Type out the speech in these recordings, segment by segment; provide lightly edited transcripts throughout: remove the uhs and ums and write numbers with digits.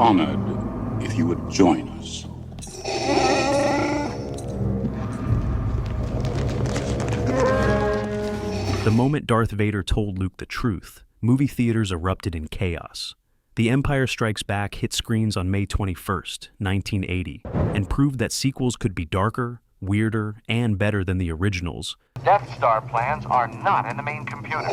honored if you would join us. The moment Darth Vader told Luke the truth, movie theaters erupted in chaos. The Empire Strikes Back hit screens on May 21st, 1980, and proved that sequels could be darker, weirder, and better than the originals. Death Star plans are not in the main computer.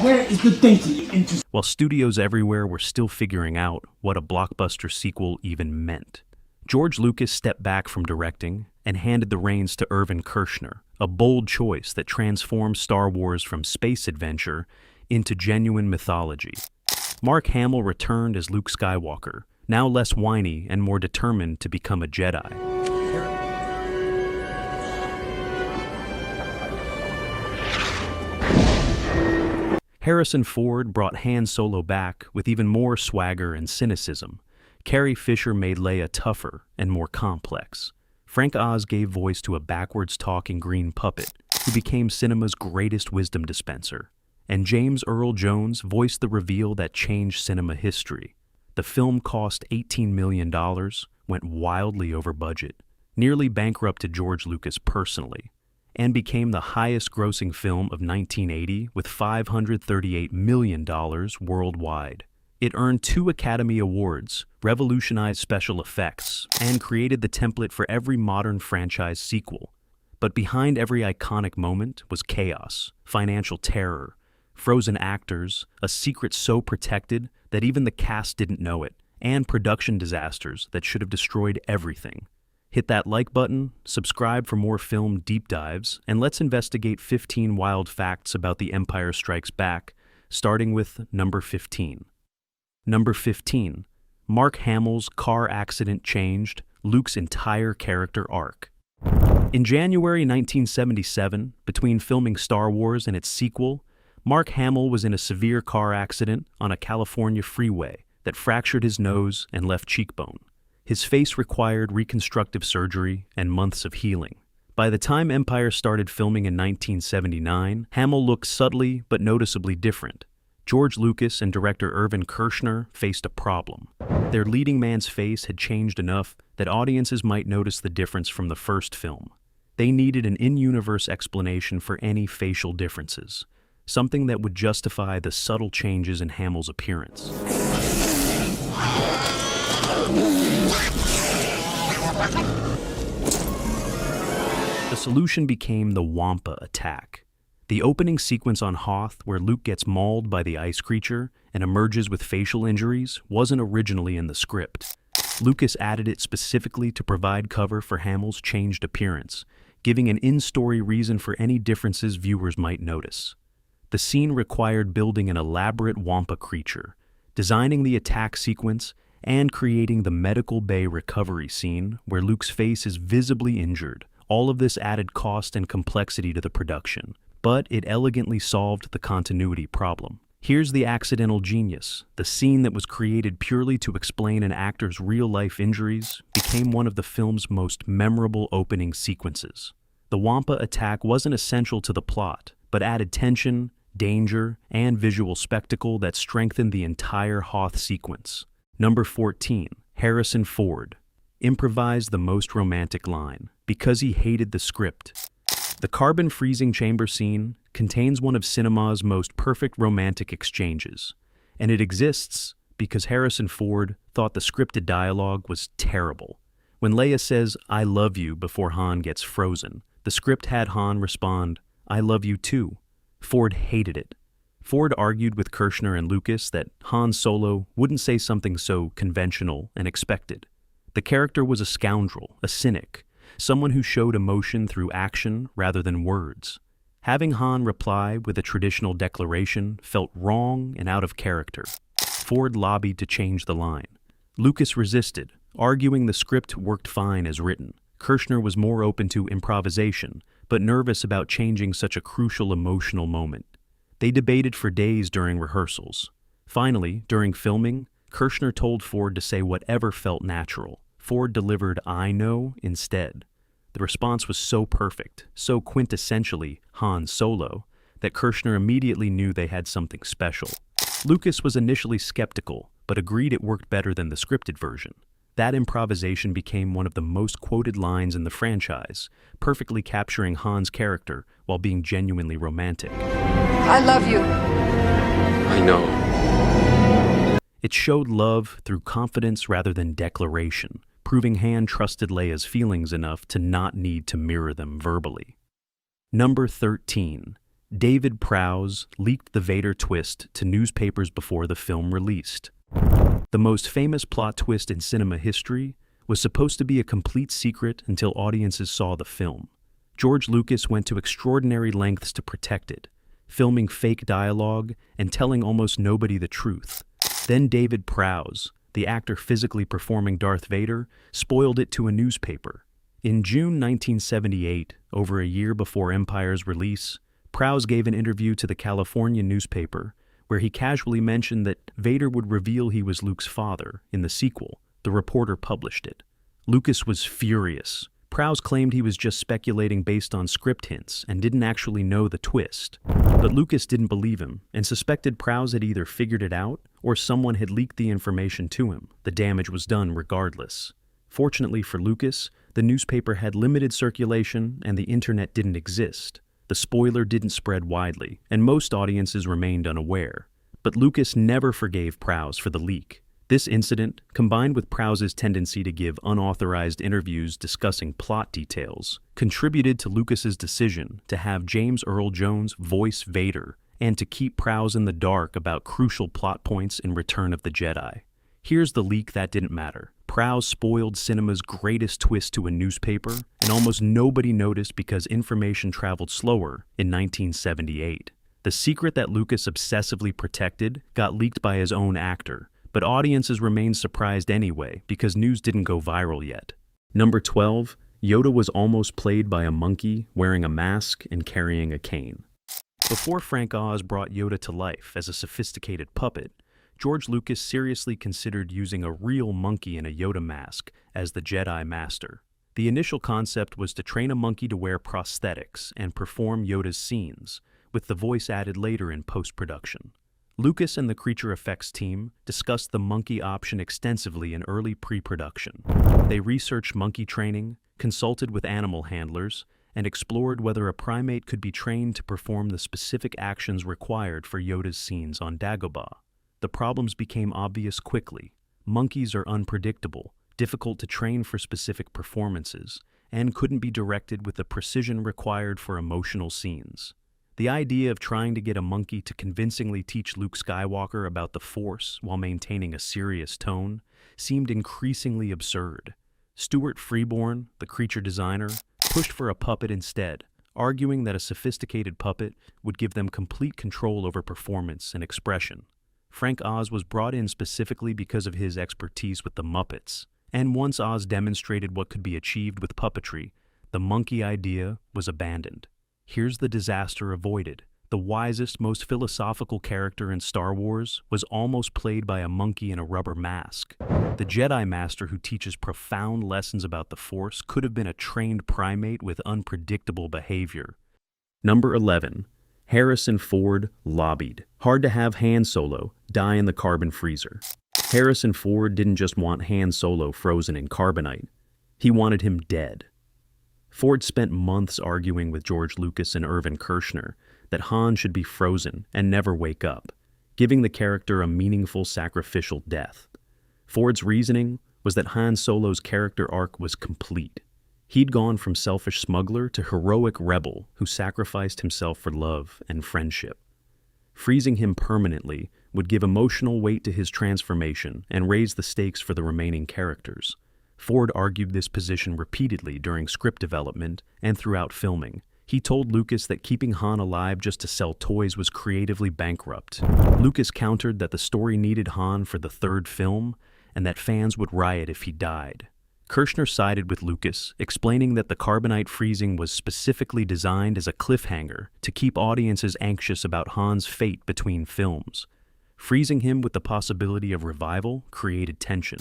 Where is the data? While studios everywhere were still figuring out what a blockbuster sequel even meant. George Lucas stepped back from directing and handed the reins to Irvin Kershner, a bold choice that transformed Star Wars from space adventure into genuine mythology. Mark Hamill returned as Luke Skywalker, now less whiny and more determined to become a Jedi. Harrison Ford brought Han Solo back with even more swagger and cynicism. Carrie Fisher made Leia tougher and more complex. Frank Oz gave voice to a backwards-talking green puppet who became cinema's greatest wisdom dispenser. And James Earl Jones voiced the reveal that changed cinema history. The film cost $18 million, went wildly over budget, nearly bankrupted George Lucas personally, and became the highest-grossing film of 1980 with $538 million worldwide. It earned 2 Academy Awards, revolutionized special effects, and created the template for every modern franchise sequel. But behind every iconic moment was chaos, financial terror, frozen actors, a secret so protected that even the cast didn't know it, and production disasters that should have destroyed everything. Hit that like button, subscribe for more film deep dives, and let's investigate 15 wild facts about The Empire Strikes Back, starting with number 15. Number 15. Mark Hamill's car accident changed Luke's entire character arc. In January 1977, between filming Star Wars and its sequel, Mark Hamill was in a severe car accident on a California freeway that fractured his nose and left cheekbone. His face required reconstructive surgery and months of healing. By the time Empire started filming in 1979, Hamill looked subtly but noticeably different. George Lucas and director Irvin Kershner faced a problem. Their leading man's face had changed enough that audiences might notice the difference from the first film. They needed an in-universe explanation for any facial differences, something that would justify the subtle changes in Hamill's appearance. The solution became the Wampa attack. The opening sequence on Hoth, where Luke gets mauled by the ice creature and emerges with facial injuries, wasn't originally in the script. Lucas added it specifically to provide cover for Hamill's changed appearance, giving an in-story reason for any differences viewers might notice. The scene required building an elaborate Wampa creature, designing the attack sequence, and creating the medical bay recovery scene where Luke's face is visibly injured. All of this added cost and complexity to the production, but it elegantly solved the continuity problem. Here's the accidental genius. The scene that was created purely to explain an actor's real-life injuries became one of the film's most memorable opening sequences. The Wampa attack wasn't essential to the plot, but added tension, danger, and visual spectacle that strengthened the entire Hoth sequence. Number 14. Harrison Ford improvised the most romantic line because he hated the script. The carbon freezing chamber scene contains one of cinema's most perfect romantic exchanges, and it exists because Harrison Ford thought the scripted dialogue was terrible. When Leia says, "I love you," before Han gets frozen, the script had Han respond, "I love you too." Ford hated it. Ford argued with Kershner and Lucas that Han Solo wouldn't say something so conventional and expected. The character was a scoundrel, a cynic, someone who showed emotion through action rather than words. Having Han reply with a traditional declaration felt wrong and out of character. Ford lobbied to change the line. Lucas resisted, arguing the script worked fine as written. Kershner was more open to improvisation, but nervous about changing such a crucial emotional moment. They debated for days during rehearsals. Finally, during filming, Kershner told Ford to say whatever felt natural. Ford delivered "I know" instead. The response was so perfect, so quintessentially Han Solo, that Kershner immediately knew they had something special. Lucas was initially skeptical, but agreed it worked better than the scripted version. That improvisation became one of the most quoted lines in the franchise, perfectly capturing Han's character while being genuinely romantic. I love you. I know. It showed love through confidence rather than declaration, proving Han trusted Leia's feelings enough to not need to mirror them verbally. Number 13. David Prowse leaked the Vader twist to newspapers before the film released. The most famous plot twist in cinema history was supposed to be a complete secret until audiences saw the film. George Lucas went to extraordinary lengths to protect it, filming fake dialogue and telling almost nobody the truth. Then David Prowse, the actor physically performing Darth Vader, spoiled it to a newspaper. In June 1978, over a year before Empire's release, Prowse gave an interview to the California newspaper where he casually mentioned that Vader would reveal he was Luke's father in the sequel. The reporter published it. Lucas was furious. Prowse claimed he was just speculating based on script hints and didn't actually know the twist. But Lucas didn't believe him and suspected Prowse had either figured it out or someone had leaked the information to him. The damage was done regardless. Fortunately for Lucas, the newspaper had limited circulation and the internet didn't exist. The spoiler didn't spread widely, and most audiences remained unaware. But Lucas never forgave Prowse for the leak. This incident, combined with Prowse's tendency to give unauthorized interviews discussing plot details, contributed to Lucas's decision to have James Earl Jones voice Vader and to keep Prowse in the dark about crucial plot points in Return of the Jedi. Here's the leak that didn't matter. Prowse spoiled cinema's greatest twist to a newspaper, and almost nobody noticed because information traveled slower in 1978. The secret that Lucas obsessively protected got leaked by his own actor, but audiences remained surprised anyway because news didn't go viral yet. Number 12. Yoda was almost played by a monkey wearing a mask and carrying a cane. Before Frank Oz brought Yoda to life as a sophisticated puppet, George Lucas seriously considered using a real monkey in a Yoda mask as the Jedi Master. The initial concept was to train a monkey to wear prosthetics and perform Yoda's scenes, with the voice added later in post-production. Lucas and the creature effects team discussed the monkey option extensively in early pre-production. They researched monkey training, consulted with animal handlers, and explored whether a primate could be trained to perform the specific actions required for Yoda's scenes on Dagobah. The problems became obvious quickly. Monkeys are unpredictable, difficult to train for specific performances, and couldn't be directed with the precision required for emotional scenes. The idea of trying to get a monkey to convincingly teach Luke Skywalker about the Force while maintaining a serious tone seemed increasingly absurd. Stuart Freeborn, the creature designer, pushed for a puppet instead, arguing that a sophisticated puppet would give them complete control over performance and expression. Frank Oz was brought in specifically because of his expertise with the Muppets, and once Oz demonstrated what could be achieved with puppetry, the monkey idea was abandoned. Here's the disaster avoided. The wisest, most philosophical character in Star Wars was almost played by a monkey in a rubber mask. The Jedi Master who teaches profound lessons about the Force could have been a trained primate with unpredictable behavior. Number 11. Harrison Ford lobbied. Hard to have Han Solo die in the carbon freezer. Harrison Ford didn't just want Han Solo frozen in carbonite. He wanted him dead. Ford spent months arguing with George Lucas and Irvin Kershner that Han should be frozen and never wake up, giving the character a meaningful sacrificial death. Ford's reasoning was that Han Solo's character arc was complete. He'd gone from selfish smuggler to heroic rebel who sacrificed himself for love and friendship. Freezing him permanently would give emotional weight to his transformation and raise the stakes for the remaining characters. Ford argued this position repeatedly during script development and throughout filming. He told Lucas that keeping Han alive just to sell toys was creatively bankrupt. Lucas countered that the story needed Han for the third film and that fans would riot if he died. Kershner sided with Lucas, explaining that the carbonite freezing was specifically designed as a cliffhanger to keep audiences anxious about Han's fate between films. Freezing him with the possibility of revival created tension.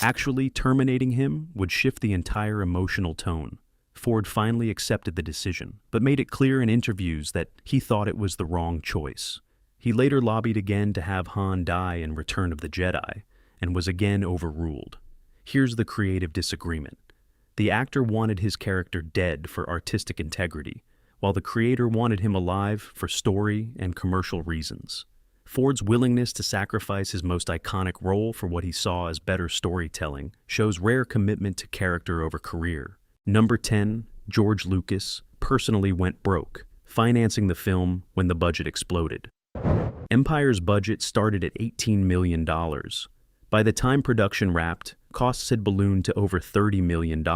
Actually terminating him would shift the entire emotional tone. Ford finally accepted the decision, but made it clear in interviews that he thought it was the wrong choice. He later lobbied again to have Han die in Return of the Jedi, and was again overruled. Here's the creative disagreement. The actor wanted his character dead for artistic integrity, while the creator wanted him alive for story and commercial reasons. Ford's willingness to sacrifice his most iconic role for what he saw as better storytelling shows rare commitment to character over career. Number 10, George Lucas personally went broke, financing the film when the budget exploded. Empire's budget started at $18 million. By the time production wrapped, costs had ballooned to over $30 million,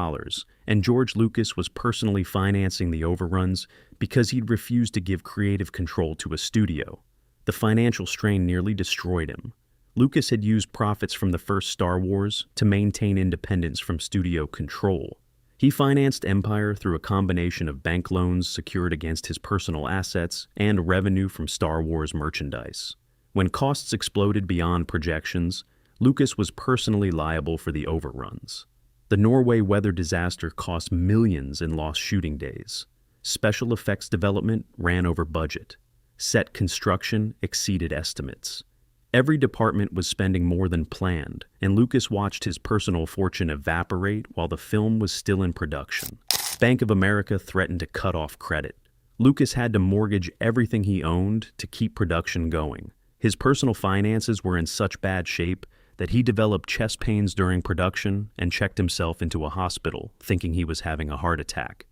and George Lucas was personally financing the overruns because he'd refused to give creative control to a studio. The financial strain nearly destroyed him. Lucas had used profits from the first Star Wars to maintain independence from studio control. He financed Empire through a combination of bank loans secured against his personal assets and revenue from Star Wars merchandise. When costs exploded beyond projections, Lucas was personally liable for the overruns. The Norway weather disaster cost millions in lost shooting days. Special effects development ran over budget. Set construction exceeded estimates. Every department was spending more than planned, and Lucas watched his personal fortune evaporate while the film was still in production. Bank of America threatened to cut off credit. Lucas had to mortgage everything he owned to keep production going. His personal finances were in such bad shape that he developed chest pains during production and checked himself into a hospital, thinking he was having a heart attack.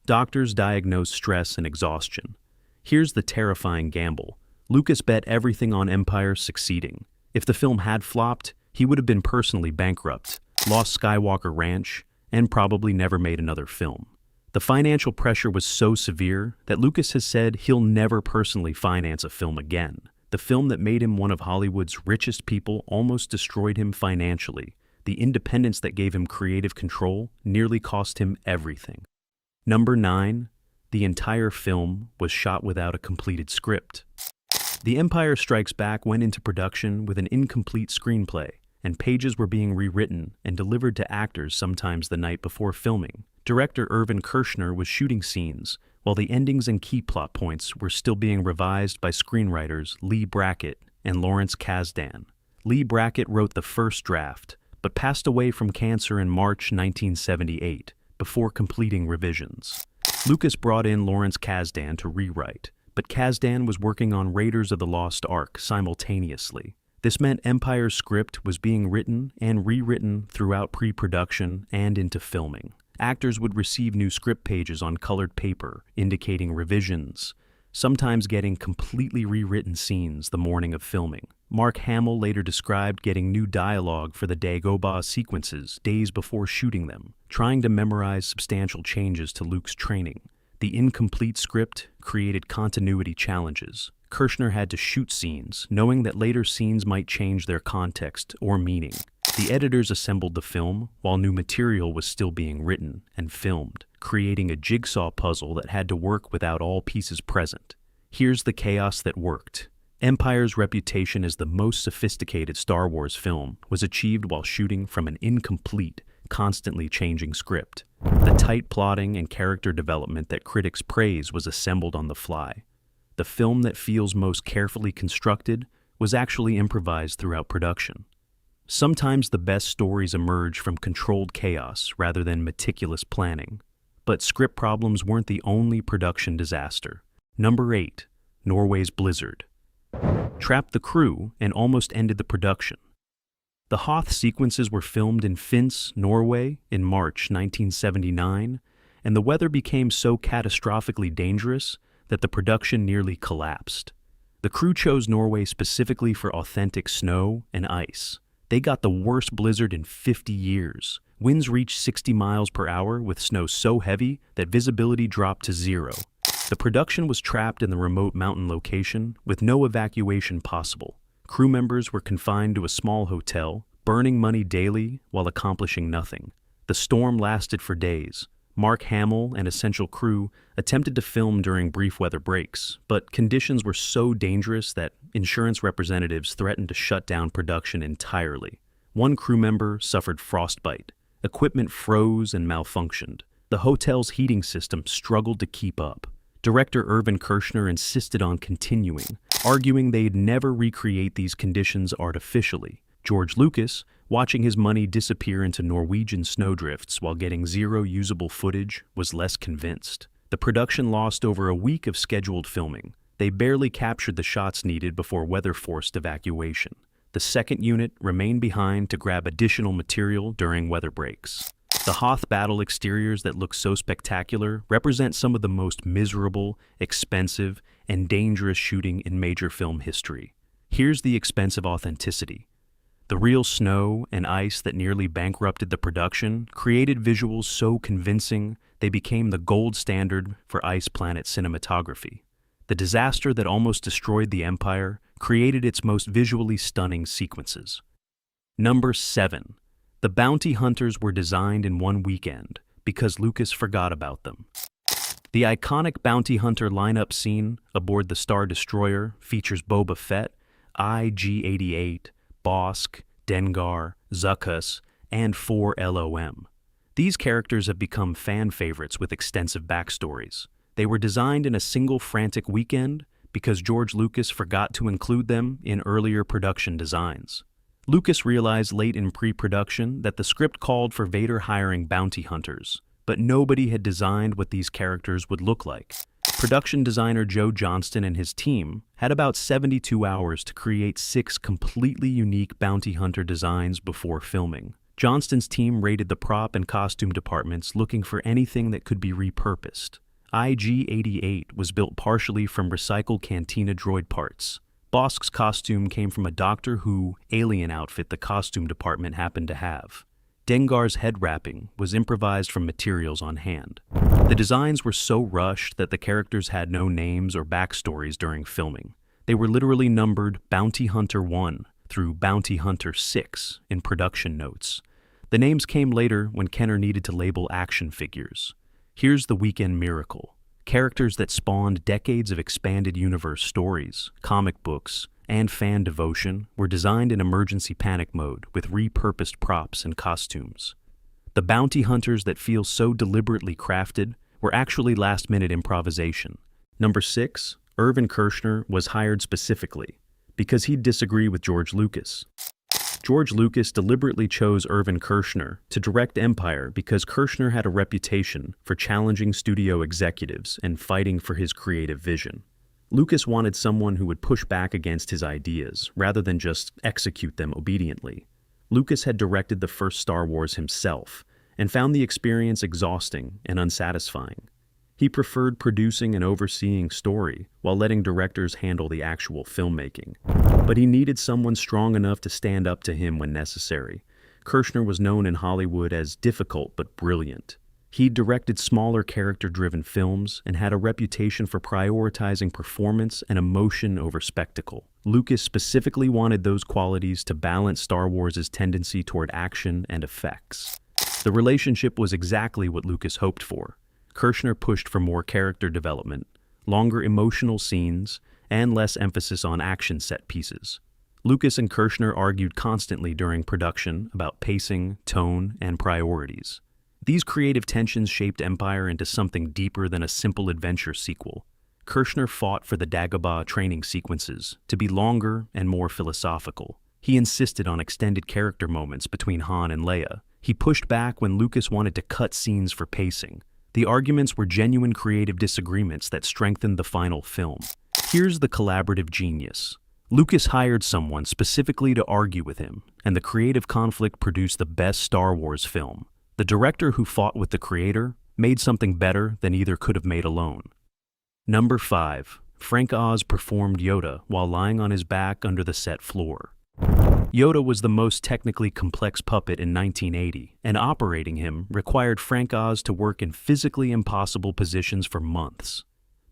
Doctors diagnosed stress and exhaustion. Here's the terrifying gamble. Lucas bet everything on Empire succeeding. If the film had flopped, he would have been personally bankrupt, lost Skywalker Ranch, and probably never made another film. The financial pressure was so severe that Lucas has said he'll never personally finance a film again. The film that made him one of Hollywood's richest people almost destroyed him financially. The independence that gave him creative control nearly cost him everything. Number 9. The entire film was shot without a completed script. The Empire Strikes Back went into production with an incomplete screenplay, and pages were being rewritten and delivered to actors sometimes the night before filming. Director Irvin Kershner was shooting scenes, while the endings and key plot points were still being revised by screenwriters Lee Brackett and Lawrence Kasdan. Lee Brackett wrote the first draft, but passed away from cancer in March 1978, before completing revisions. Lucas brought in Lawrence Kasdan to rewrite, but Kasdan was working on Raiders of the Lost Ark simultaneously. This meant Empire's script was being written and rewritten throughout pre-production and into filming. Actors would receive new script pages on colored paper, indicating revisions, sometimes getting completely rewritten scenes the morning of filming. Mark Hamill later described getting new dialogue for the Dagobah sequences days before shooting them, trying to memorize substantial changes to Luke's training. The incomplete script created continuity challenges. Kershner had to shoot scenes, knowing that later scenes might change their context or meaning. The editors assembled the film while new material was still being written and filmed, creating a jigsaw puzzle that had to work without all pieces present. Here's the chaos that worked. Empire's reputation as the most sophisticated Star Wars film was achieved while shooting from an incomplete, constantly changing script. The tight plotting and character development that critics praise was assembled on the fly. The film that feels most carefully constructed was actually improvised throughout production. Sometimes the best stories emerge from controlled chaos rather than meticulous planning. But script problems weren't the only production disaster. Number 8. Norway's blizzard trapped the crew and almost ended the production. The Hoth sequences were filmed in Finse, Norway, in March 1979, and the weather became so catastrophically dangerous that the production nearly collapsed. The crew chose Norway specifically for authentic snow and ice. They got the worst blizzard in 50 years. Winds reached 60 miles per hour with snow so heavy that visibility dropped to zero. The production was trapped in the remote mountain location with no evacuation possible. Crew members were confined to a small hotel, burning money daily while accomplishing nothing. The storm lasted for days. Mark Hamill and essential crew attempted to film during brief weather breaks, but conditions were so dangerous that insurance representatives threatened to shut down production entirely. One crew member suffered frostbite. Equipment froze and malfunctioned. The hotel's heating system struggled to keep up. Director Irvin Kershner insisted on continuing, arguing they'd never recreate these conditions artificially. George Lucas, watching his money disappear into Norwegian snowdrifts while getting zero usable footage, was less convinced. The production lost over a week of scheduled filming. They barely captured the shots needed before weather-forced evacuation. The second unit remained behind to grab additional material during weather breaks. The Hoth battle exteriors that look so spectacular represent some of the most miserable, expensive, and dangerous shooting in major film history. Here's the expensive authenticity. The real snow and ice that nearly bankrupted the production created visuals so convincing they became the gold standard for Ice Planet cinematography. The disaster that almost destroyed the Empire created its most visually stunning sequences. Number 7. The bounty hunters were designed in one weekend because Lucas forgot about them. The iconic bounty hunter lineup scene aboard the Star Destroyer features Boba Fett, IG-88, Bosk, Dengar, Zuckuss, and 4LOM. These characters have become fan favorites with extensive backstories. They were designed in a single frantic weekend because George Lucas forgot to include them in earlier production designs. Lucas realized late in pre-production that the script called for Vader hiring bounty hunters, but nobody had designed what these characters would look like. Production designer Joe Johnston and his team had about 72 hours to create 6 completely unique bounty hunter designs before filming. Johnston's team raided the prop and costume departments looking for anything that could be repurposed. IG-88 was built partially from recycled Cantina droid parts. Bosk's costume came from a Doctor Who alien outfit the costume department happened to have. Dengar's head wrapping was improvised from materials on hand. The designs were so rushed that the characters had no names or backstories during filming. They were literally numbered Bounty Hunter 1 through Bounty Hunter 6 in production notes. The names came later when Kenner needed to label action figures. Here's the weekend miracle. Characters that spawned decades of expanded universe stories, comic books, and fan devotion were designed in emergency panic mode with repurposed props and costumes. The bounty hunters that feel so deliberately crafted were actually last-minute improvisation. Number 6, Irvin Kershner was hired specifically because he'd disagree with George Lucas. George Lucas deliberately chose Irvin Kershner to direct Empire because Kershner had a reputation for challenging studio executives and fighting for his creative vision. Lucas wanted someone who would push back against his ideas rather than just execute them obediently. Lucas had directed the first Star Wars himself and found the experience exhausting and unsatisfying. He preferred producing and overseeing story while letting directors handle the actual filmmaking. But he needed someone strong enough to stand up to him when necessary. Kershner was known in Hollywood as difficult but brilliant. He directed smaller character-driven films and had a reputation for prioritizing performance and emotion over spectacle. Lucas specifically wanted those qualities to balance Star Wars' tendency toward action and effects. The relationship was exactly what Lucas hoped for. Kershner pushed for more character development, longer emotional scenes, and less emphasis on action set pieces. Lucas and Kershner argued constantly during production about pacing, tone, and priorities. These creative tensions shaped Empire into something deeper than a simple adventure sequel. Kershner fought for the Dagobah training sequences to be longer and more philosophical. He insisted on extended character moments between Han and Leia. He pushed back when Lucas wanted to cut scenes for pacing. The arguments were genuine creative disagreements that strengthened the final film. Here's the collaborative genius. Lucas hired someone specifically to argue with him, and the creative conflict produced the best Star Wars film. The director who fought with the creator made something better than either could have made alone. Number 5. Frank Oz performed Yoda while lying on his back under the set floor. Yoda was the most technically complex puppet in 1980, and operating him required Frank Oz to work in physically impossible positions for months.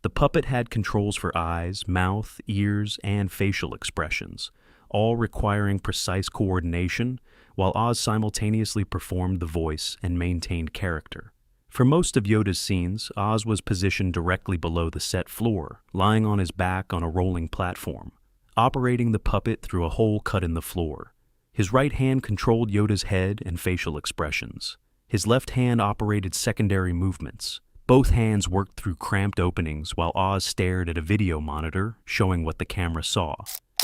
The puppet had controls for eyes, mouth, ears, and facial expressions, all requiring precise coordination, while Oz simultaneously performed the voice and maintained character. For most of Yoda's scenes, Oz was positioned directly below the set floor, lying on his back on a rolling platform, operating the puppet through a hole cut in the floor. His right hand controlled Yoda's head and facial expressions. His left hand operated secondary movements, Both hands worked through cramped openings while Oz stared at a video monitor showing what the camera saw.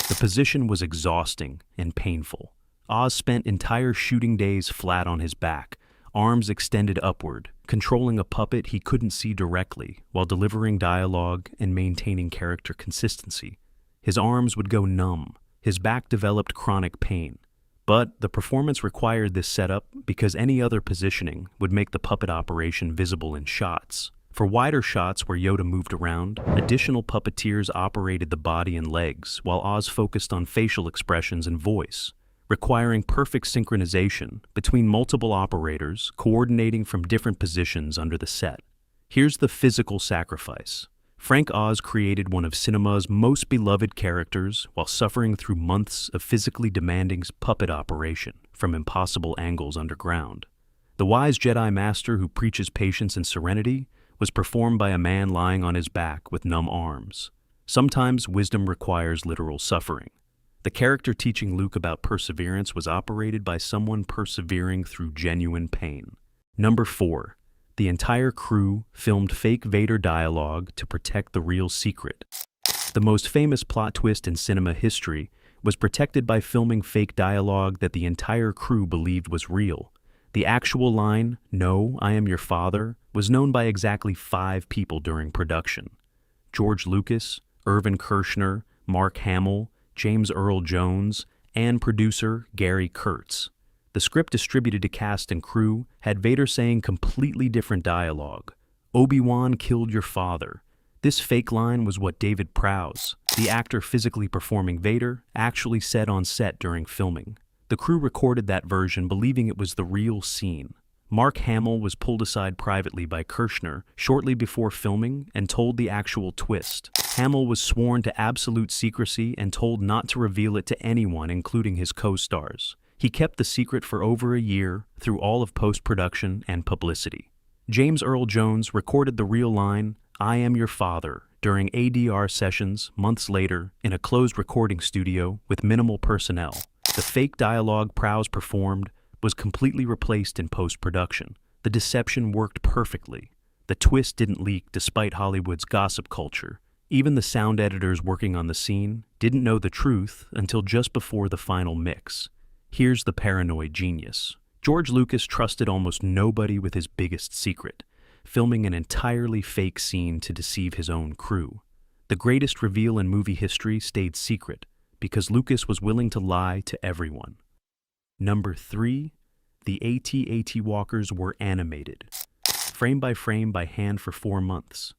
The position was exhausting and painful. Oz spent entire shooting days flat on his back, arms extended upward, controlling a puppet he couldn't see directly while delivering dialogue and maintaining character consistency. His arms would go numb. His back developed chronic pain. But the performance required this setup because any other positioning would make the puppet operation visible in shots. For wider shots where Yoda moved around, additional puppeteers operated the body and legs while Oz focused on facial expressions and voice, requiring perfect synchronization between multiple operators coordinating from different positions under the set. Here's the physical sacrifice. Frank Oz created one of cinema's most beloved characters while suffering through months of physically demanding puppet operation from impossible angles underground. The wise Jedi Master who preaches patience and serenity was performed by a man lying on his back with numb arms. Sometimes wisdom requires literal suffering. The character teaching Luke about perseverance was operated by someone persevering through genuine pain. Number 4. The entire crew filmed fake Vader dialogue to protect the real secret. The most famous plot twist in cinema history was protected by filming fake dialogue that the entire crew believed was real. The actual line, "No, I am your father," was known by exactly 5 people during production: George Lucas, Irvin Kershner, Mark Hamill, James Earl Jones, and producer Gary Kurtz. The script distributed to cast and crew had Vader saying completely different dialogue. "Obi-Wan killed your father." This fake line was what David Prowse, the actor physically performing Vader, actually said on set during filming. The crew recorded that version believing it was the real scene. Mark Hamill was pulled aside privately by Kershner shortly before filming and told the actual twist. Hamill was sworn to absolute secrecy and told not to reveal it to anyone, including his co-stars. He kept the secret for over a year through all of post-production and publicity. James Earl Jones recorded the real line, "I am your father," during ADR sessions months later in a closed recording studio with minimal personnel. The fake dialogue Prowse performed was completely replaced in post-production. The deception worked perfectly. The twist didn't leak despite Hollywood's gossip culture. Even the sound editors working on the scene didn't know the truth until just before the final mix. Here's the paranoid genius. George Lucas trusted almost nobody with his biggest secret, filming an entirely fake scene to deceive his own crew. The greatest reveal in movie history stayed secret because Lucas was willing to lie to everyone. Number 3. The AT-AT walkers were animated, frame by hand for 4 months.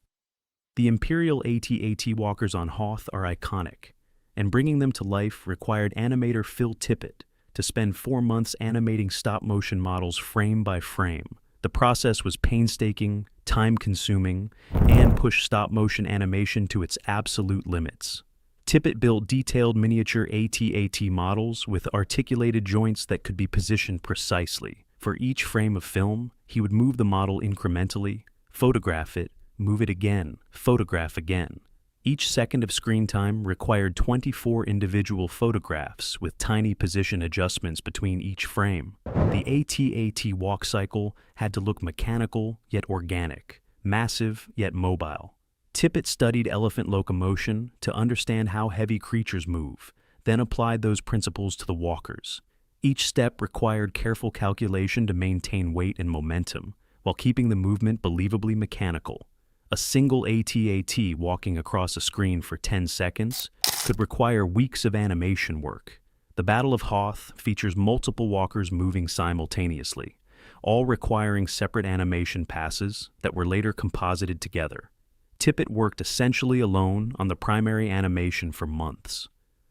The Imperial AT-AT walkers on Hoth are iconic, and bringing them to life required animator Phil Tippett to spend 4 months animating stop-motion models frame by frame. The process was painstaking, time-consuming, and pushed stop-motion animation to its absolute limits. Tippett built detailed miniature AT-AT models with articulated joints that could be positioned precisely. For each frame of film, he would move the model incrementally, photograph it, move it again, photograph again. Each second of screen time required 24 individual photographs with tiny position adjustments between each frame. The AT-AT walk cycle had to look mechanical yet organic, massive yet mobile. Tippett studied elephant locomotion to understand how heavy creatures move, then applied those principles to the walkers. Each step required careful calculation to maintain weight and momentum, while keeping the movement believably mechanical. A single AT-AT walking across a screen for 10 seconds could require weeks of animation work. The Battle of Hoth features multiple walkers moving simultaneously, all requiring separate animation passes that were later composited together. Tippett worked essentially alone on the primary animation for months.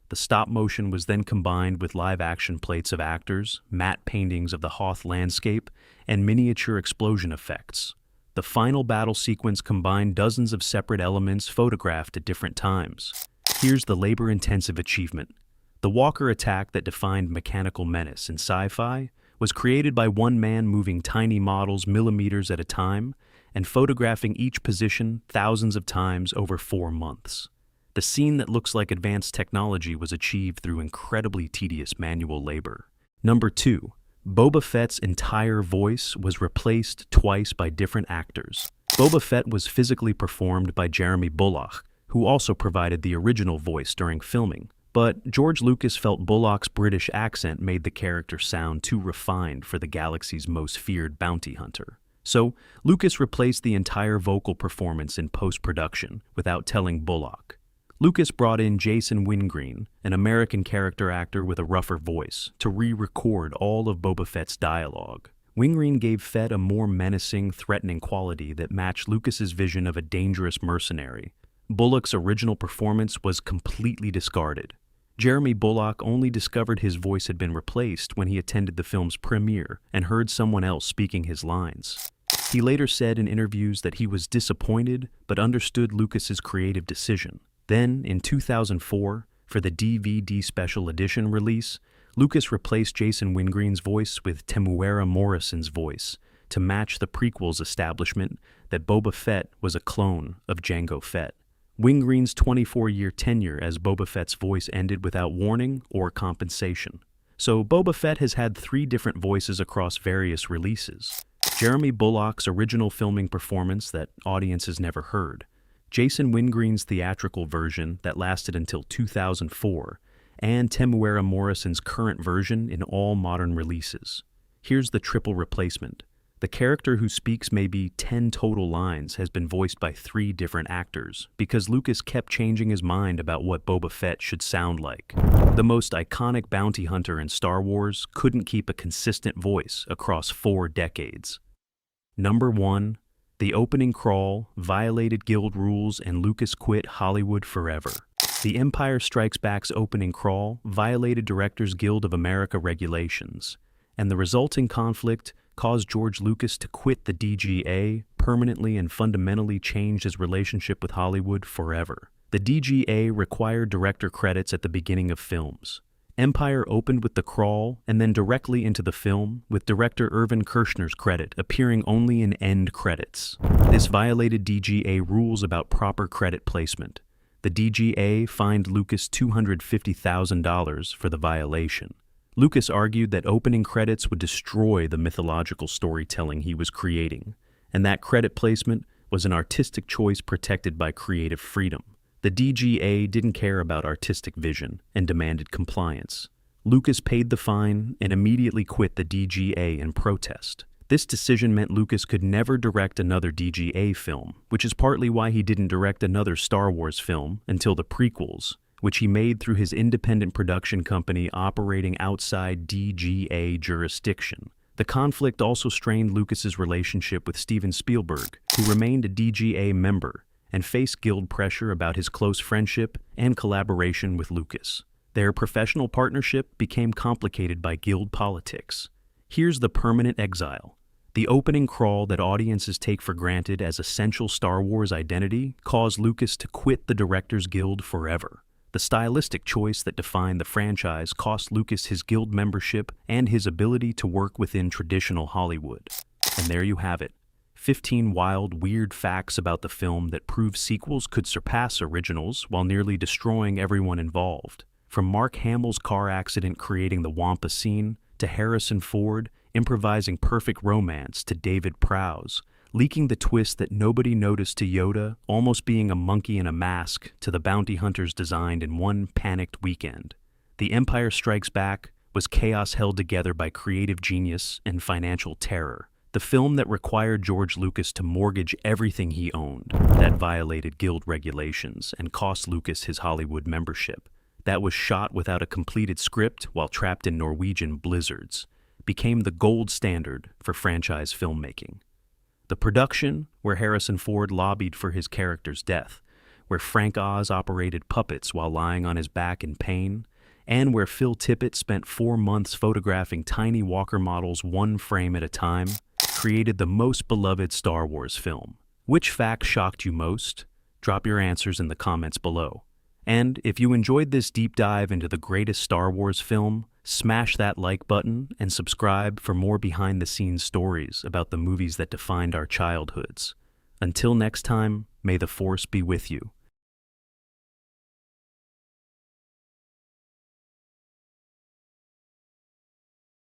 The stop motion was then combined with live-action plates of actors, matte paintings of the Hoth landscape, and miniature explosion effects. The final battle sequence combined dozens of separate elements photographed at different times. Here's the labor-intensive achievement. The walker attack that defined mechanical menace in sci-fi was created by one man moving tiny models millimeters at a time and photographing each position thousands of times over 4 months. The scene that looks like advanced technology was achieved through incredibly tedious manual labor. Number 2. Boba Fett's entire voice was replaced twice by different actors. Boba Fett was physically performed by Jeremy Bulloch, who also provided the original voice during filming. But George Lucas felt Bulloch's British accent made the character sound too refined for the galaxy's most feared bounty hunter. So, Lucas replaced the entire vocal performance in post-production without telling Bulloch. Lucas brought in Jason Wingreen, an American character actor with a rougher voice, to re-record all of Boba Fett's dialogue. Wingreen gave Fett a more menacing, threatening quality that matched Lucas's vision of a dangerous mercenary. Bulloch's original performance was completely discarded. Jeremy Bulloch only discovered his voice had been replaced when he attended the film's premiere and heard someone else speaking his lines. He later said in interviews that he was disappointed but understood Lucas's creative decision. Then, in 2004, for the DVD Special Edition release, Lucas replaced Jason Wingreen's voice with Temuera Morrison's voice to match the prequel's establishment that Boba Fett was a clone of Jango Fett. Wingreen's 24-year tenure as Boba Fett's voice ended without warning or compensation. So Boba Fett has had 3 different voices across various releases. Jeremy Bulloch's original filming performance that audiences never heard, Jason Wingreen's theatrical version that lasted until 2004, and Temuera Morrison's current version in all modern releases. Here's the triple replacement. The character who speaks maybe 10 total lines has been voiced by 3 different actors because Lucas kept changing his mind about what Boba Fett should sound like. The most iconic bounty hunter in Star Wars couldn't keep a consistent voice across 4 decades. Number 1. The opening crawl violated guild rules and Lucas quit Hollywood forever. The Empire Strikes Back's opening crawl violated Directors Guild of America regulations, and the resulting conflict caused George Lucas to quit the DGA, permanently and fundamentally changed his relationship with Hollywood forever. The DGA required director credits at the beginning of films. Empire opened with the crawl and then directly into the film, with director Irvin Kershner's credit appearing only in end credits. This violated DGA rules about proper credit placement. The DGA fined Lucas $250,000 for the violation. Lucas argued that opening credits would destroy the mythological storytelling he was creating, and that credit placement was an artistic choice protected by creative freedom. The DGA didn't care about artistic vision and demanded compliance. Lucas paid the fine and immediately quit the DGA in protest. This decision meant Lucas could never direct another DGA film, which is partly why he didn't direct another Star Wars film until the prequels, which he made through his independent production company operating outside DGA jurisdiction. The conflict also strained Lucas's relationship with Steven Spielberg, who remained a DGA member and faced guild pressure about his close friendship and collaboration with Lucas. Their professional partnership became complicated by guild politics. Here's the permanent exile. The opening crawl that audiences take for granted as essential Star Wars identity caused Lucas to quit the Directors Guild forever. The stylistic choice that defined the franchise cost Lucas his guild membership and his ability to work within traditional Hollywood. And there you have it. 15 wild, weird facts about the film that prove sequels could surpass originals while nearly destroying everyone involved. From Mark Hamill's car accident creating the Wampa scene, to Harrison Ford improvising perfect romance, to David Prowse leaking the twist that nobody noticed, to Yoda almost being a monkey in a mask, to the bounty hunters designed in one panicked weekend. The Empire Strikes Back was chaos held together by creative genius and financial terror. The film that required George Lucas to mortgage everything he owned, that violated guild regulations and cost Lucas his Hollywood membership, that was shot without a completed script while trapped in Norwegian blizzards, became the gold standard for franchise filmmaking. The production, where Harrison Ford lobbied for his character's death, where Frank Oz operated puppets while lying on his back in pain, and where Phil Tippett spent 4 months photographing tiny Walker models 1 frame at a time, created the most beloved Star Wars film. Which fact shocked you most? Drop your answers in the comments below. And if you enjoyed this deep dive into the greatest Star Wars film, smash that like button and subscribe for more behind-the-scenes stories about the movies that defined our childhoods. Until next time, may the Force be with you.